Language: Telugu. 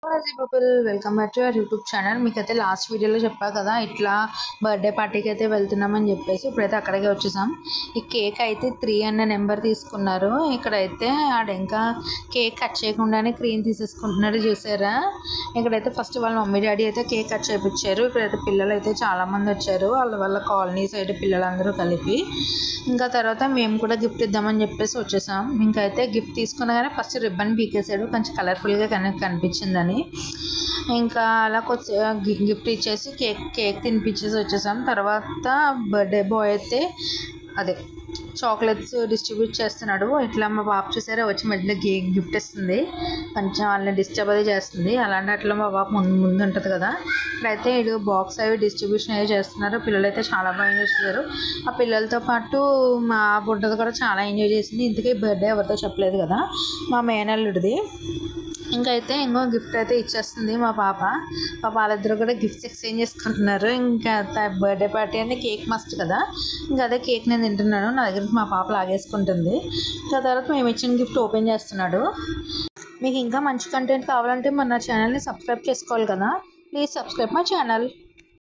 People welcome back to your YouTube channel. మీకైతే లాస్ట్ వీడియోలో చెప్పా కదా ఇట్లా బర్త్డే పార్టీకి అయితే వెళ్తున్నామని చెప్పేసి ఇప్పుడైతే అక్కడికే వచ్చేసాం. ఈ కేక్ అయితే 3 అన్న నెంబర్ తీసుకున్నారు. ఇక్కడైతే ఇంకా కేక్ కట్ చేయకుండానే క్రీమ్ తీసేసుకుంటున్నారు చూసారా. ఇక్కడైతే ఫస్ట్ వాళ్ళ మమ్మీ డాడీ అయితే కేక్ కట్ చేయించారు. ఇక్కడైతే పిల్లలు అయితే చాలా మంది వచ్చారు, వాళ్ళ కాలనీ సైడ్ పిల్లలందరూ కలిపి. ఇంకా తర్వాత మేము కూడా గిఫ్ట్ ఇద్దామని చెప్పేసి వచ్చేసాం. ఇంకా అయితే గిఫ్ట్ తీసుకున్నగానే ఫస్ట్ రిబ్బన్ పీకేసాడు, కొంచెం కలర్ఫుల్గా కనిపించిందని. ఇంకా అలా గిఫ్ట్ ఇచ్చేసి కేక్ తినిపించేసి వచ్చేసాం. తర్వాత బర్త్డే బాయ్ అయితే అదే చాక్లెట్స్ డిస్ట్రిబ్యూట్ చేస్తున్నాడు. ఇట్లా మా పాప చూసారా వచ్చి మధ్యలో గిఫ్ట్ ఇస్తుంది, కొంచెం వాళ్ళని డిస్టర్బ్ అది చేస్తుంది. అలాంటి అట్లా మా పాప ముందు ఉంటుంది కదా. ఇక్కడైతే ఇడు బాక్స్ అవి డిస్ట్రిబ్యూషన్ అవి చేస్తున్నారు. పిల్లలు అయితే చాలా బాగా ఎంజాయ్ చేస్తారు. ఆ పిల్లలతో పాటు మా బుడ్డది కూడా చాలా ఎంజాయ్ చేసింది. ఇంతకీ బర్త్డే ఎవరితో చెప్పలేదు కదా, మా మేనల్లుడిది. ఇంకైతే ఇంకో గిఫ్ట్ అయితే ఇచ్చేస్తుంది మా పాప. వాళ్ళిద్దరు కూడా గిఫ్ట్స్ ఎక్స్చేంజ్ చేసుకుంటున్నారు. ఇంకా బర్త్డే పార్టీ అంటే కేక్ మస్ట్ కదా, ఇంకా అదే కేక్ నేను తింటున్నాను. నా దగ్గర మా పాప లాగేసుకుంటుంది. ఇంకా తర్వాత మేము ఇచ్చిన గిఫ్ట్ ఓపెన్ చేస్తున్నాడు. మీకు ఇంకా మంచి కంటెంట్ కావాలంటే మన ఛానల్ని సబ్స్క్రైబ్ చేసుకోవాలి కదా. Please subscribe my channel.